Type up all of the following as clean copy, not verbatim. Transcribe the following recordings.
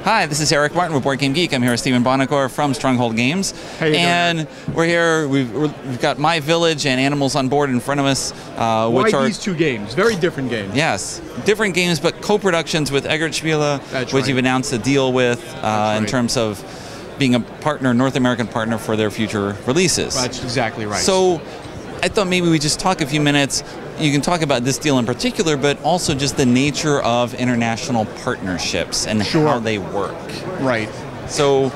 Hi, this is Eric Martin with BoardGameGeek. I'm here with Stephen Bonacor from Stronghold Games. How you doing? We're here, we've got My Village and Animals on Board in front of us. Why these two games? Very different games. Yes, different games, but co-productions with Eggert Spiele, which you've announced a deal with in terms of being a partner, North American partner for their future releases. That's exactly right. So I thought maybe we just talk a few minutes. You can talk about this deal in particular, but also just the nature of international partnerships and how they work. Right. So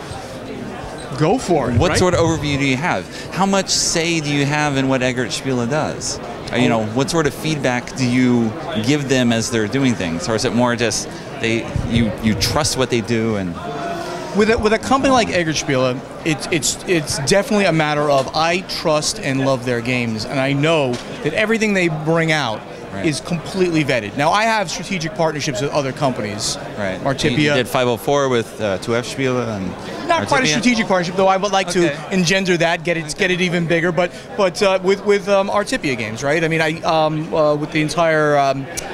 go for it. What sort of overview do you have? How much say do you have in what Eggert Spiele does? You know, what sort of feedback do you give them as they're doing things, or is it more just you trust what they do? And with a company like Eggert Spiele, it's definitely a matter of I trust and love their games, and I know that everything they bring out is completely vetted. Now, I have strategic partnerships with other companies. Right. Artipia. You did 504 with 2F Spiele and not quite a strategic partnership, though. I would like to engender that, get it even bigger. But with Artipia games, right? I mean, with the entire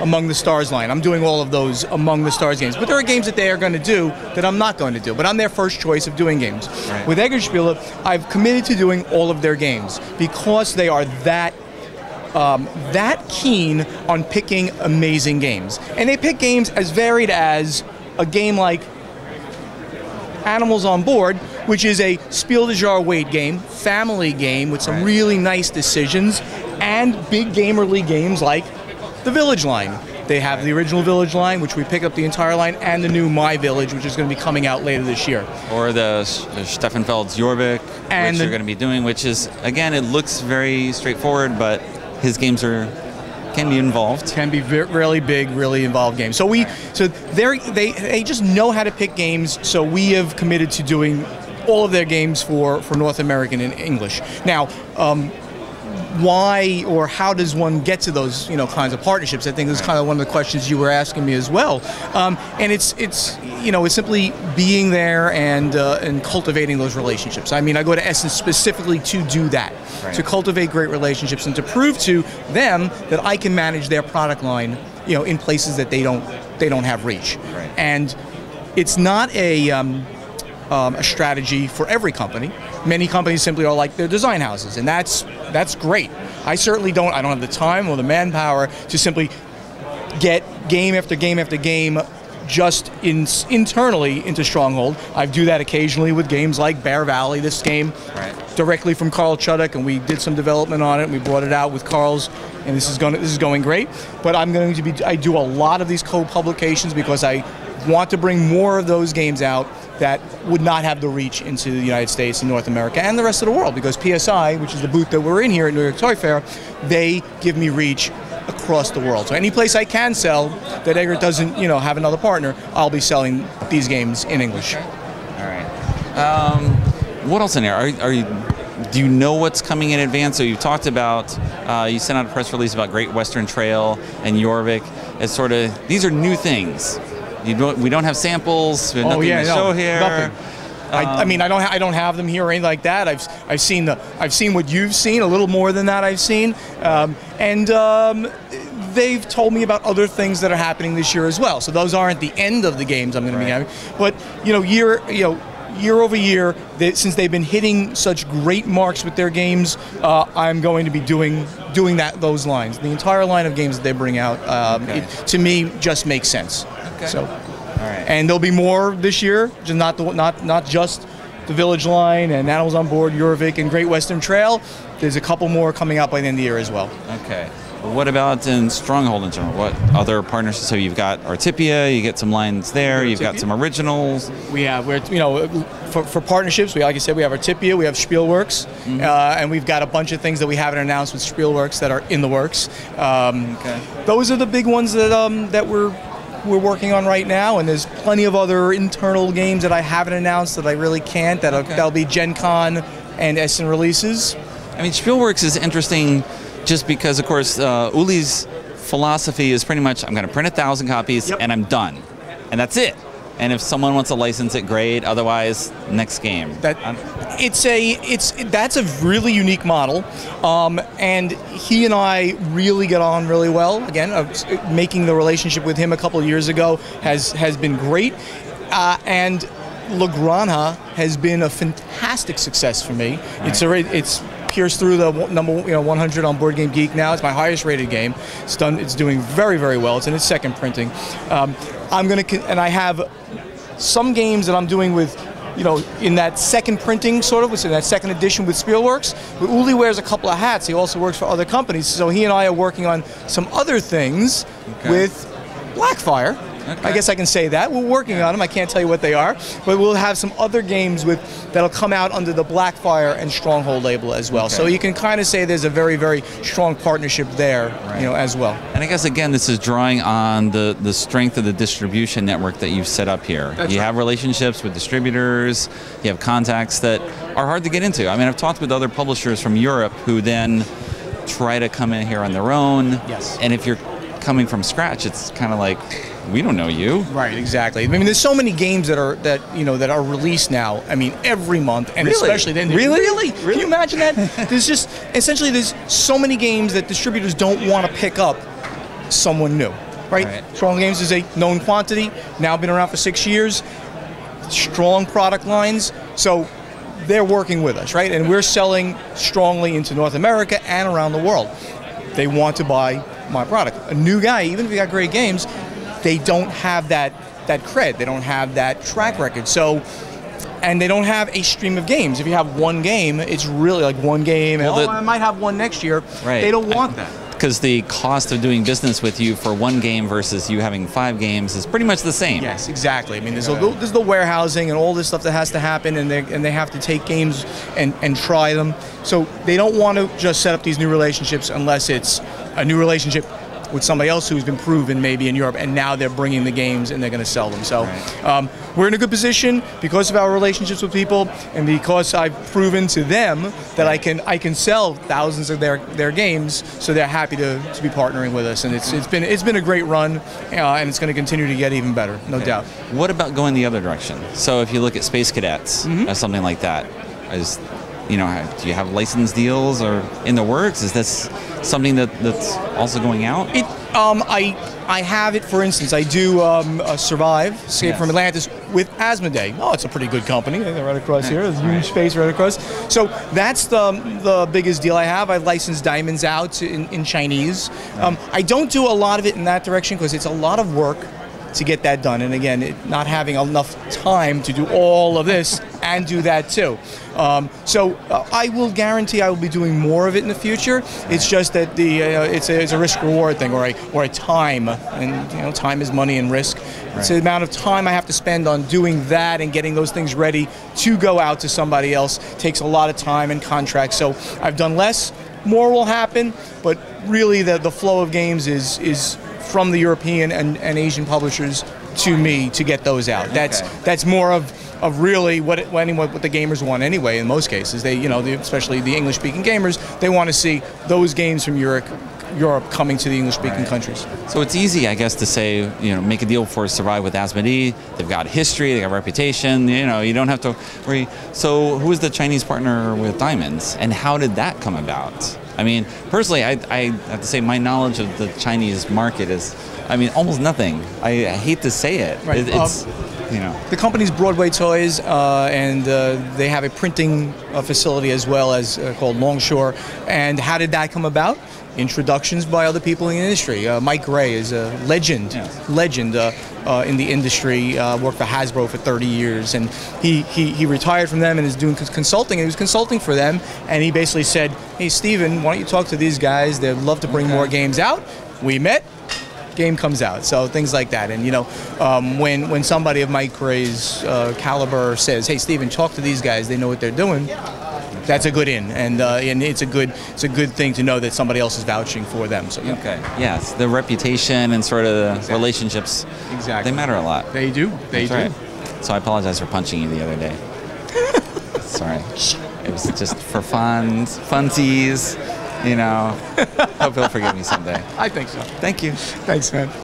Among the Stars line, I'm doing all of those Among the Stars games. But there are games that they are going to do that I'm not going to do. But I'm their first choice of doing games. Right. With Eggert Spiele, I've committed to doing all of their games because they are that keen on picking amazing games. And they pick games as varied as a game like Animals on Board, which is a Spiel des Jahres weight game, family game with some really nice decisions, and big gamer league games like the Village line. They have the original Village line, which we pick up the entire line, and the new My Village, which is going to be coming out later this year. Or the Steffenfeld's Jorvik, which you're going to be doing, which is, again, it looks very straightforward, but his games can be involved. Can be really big, really involved games. So they just know how to pick games. So we have committed to doing all of their games for North American in English. Now, why or how does one get to those kinds of partnerships? I think this is kind of one of the questions you were asking me as well. And it's simply being there and cultivating those relationships. I mean, I go to Essence specifically to do that, to cultivate great relationships and to prove to them that I can manage their product line, in places that they don't have reach. Right. And it's not a strategy for every company. Many companies simply are like their design houses, and that's great. I certainly don't. I don't have the time or the manpower to simply get game after game after game just internally into Stronghold. I do that occasionally with games like Bear Valley. This game directly from Carl Chuduk, and we did some development on it. And we brought it out with Carl's, and this is going great. But I do a lot of these co-publications because I want to bring more of those games out that would not have the reach into the United States and North America and the rest of the world, because PSI, which is the booth that we're in here at New York Toy Fair, they give me reach across the world. So any place I can sell that Eggert doesn't, have another partner, I'll be selling these games in English. All right. What else in there? Do you know what's coming in advance? So you talked about, you sent out a press release about Great Western Trail and Jorvik as sort of, these are new things. We don't have samples. We have nothing to show here. Nothing. I mean, I don't have them here or anything like that. I've seen what you've seen, a little more than that I've seen, and they've told me about other things that are happening this year as well. So those aren't the end of the games I'm going to be having, but year over year, since they've been hitting such great marks with their games, I'm going to be doing those lines. The entire line of games that they bring out, to me, just makes sense. Okay. So, and there'll be more this year, just not just the Village line and Animals on Board, Jorvik, and Great Western Trail. There's a couple more coming out by the end of the year as well. Okay. What about in Stronghold in general? What other partnerships? So you've got Artipia, you get some lines there, you've got some originals. We have, for partnerships, like I said, we have Artipia, we have Spielworks, and we've got a bunch of things that we haven't announced with Spielworks that are in the works. Those are the big ones that we're working on right now, and there's plenty of other internal games that I haven't announced that I really can't, that'll be Gen Con and Essen releases. I mean, Spielworks is interesting just because, of course, Uli's philosophy is pretty much, I'm going to print 1,000 copies and I'm done. And that's it. And if someone wants to license it, great. Otherwise, next game. That's a really unique model, and he and I really get on really well. Again, making the relationship with him a couple of years ago has been great. And La Granja has been a fantastic success for me. Right. It's pierced through the number 100 on BoardGameGeek now. It's my highest rated game. It's doing very, very well. It's in its second printing. And I have some games that I'm doing with, in that second printing, sort of, which is in that second edition with Spielworks. But Uli wears a couple of hats. He also works for other companies. So he and I are working on some other things with Blackfire. Okay. I guess I can say that. We're working on them. I can't tell you what they are. But we'll have some other games that'll come out under the Blackfire and Stronghold label as well. Okay. So you can kind of say there's a very, very strong partnership there, as well. And I guess, again, this is drawing on the strength of the distribution network that you've set up here. That's you right. have relationships with distributors, you have contacts that are hard to get into. I mean, I've talked with other publishers from Europe who then try to come in here on their own. Yes. And if you're coming from scratch, it's kind of like, we don't know you. Right, exactly. I mean, there's so many games that are released now. I mean, every month, and Really? especially then. Really? Can you imagine that? There's so many games that distributors don't want to pick up someone new. Right? Strong Games is a known quantity. Now been around for 6 years. Strong product lines. So they're working with us, right? And we're selling strongly into North America and around the world. They want to buy my product. A new guy, even if you got great games, they don't have that cred. They don't have that track record. So, and they don't have a stream of games. If you have one game, it's really like one game. Well, and, I might have one next year. Right. They don't want that. Because the cost of doing business with you for one game versus you having 5 games is pretty much the same. Yes, exactly. I mean, there's the warehousing and all this stuff that has to happen, and they have to take games and try them. So they don't want to just set up these new relationships unless it's a new relationship with somebody else who's been proven maybe in Europe, and now they're bringing the games and they're going to sell them. So we're in a good position because of our relationships with people, and because I've proven to them that I can sell thousands of their games, so they're happy to be partnering with us. And it's been a great run, and it's going to continue to get even better, no doubt. What about going the other direction? So if you look at Space Cadets or something like that, do you have license deals or in the works? Is this something that's also going out? I have it. For instance, I do Survive, Escape from Atlantis with Asmodee. Oh, it's a pretty good company. They're right across here. There's a huge space right across. So that's the biggest deal I have. I license Diamonds out in Chinese. I don't do a lot of it in that direction because it's a lot of work to get that done, and again, not having enough time to do all of this and do that too. So I will guarantee I will be doing more of it in the future. It's just that it's a risk-reward thing, or a time, and time is money and risk. Right. It's the amount of time I have to spend on doing that and getting those things ready to go out to somebody else. It takes a lot of time and contracts. So I've done less. More will happen, but really the flow of games is from the European and Asian publishers to me to get those out. That's more of really what the gamers want anyway. In most cases, especially the English-speaking gamers, they want to see those games from Europe coming to the English-speaking countries. So it's easy, I guess, to say, make a deal for Survive with Asmodee. They've got history, they got reputation. You don't have to worry. So who is the Chinese partner with Diamonds, and how did that come about? I mean, personally, I have to say my knowledge of the Chinese market is, almost nothing. I hate to say it. Right. The company's Broadway Toys, and they have a printing facility as well as called Longshore. And how did that come about? Introductions by other people in the industry. Mike Gray is a legend in the industry, worked for Hasbro for 30 years, and he retired from them and is doing consulting, and he was consulting for them, and he basically said, hey Steven, why don't you talk to these guys, they'd love to bring more games out. We met, game comes out, so things like that. And when somebody of Mike Gray's caliber says, hey Steven, talk to these guys, they know what they're doing, that's a good in, and it's a good thing to know that somebody else is vouching for them. So okay, yes, the reputation and sort of the relationships, exactly, they matter a lot. They do. They do. Right. So I apologize for punching you the other day. Sorry, it was just for funsies. Hope you'll forgive me someday. I think so. Thank you. Thanks, man.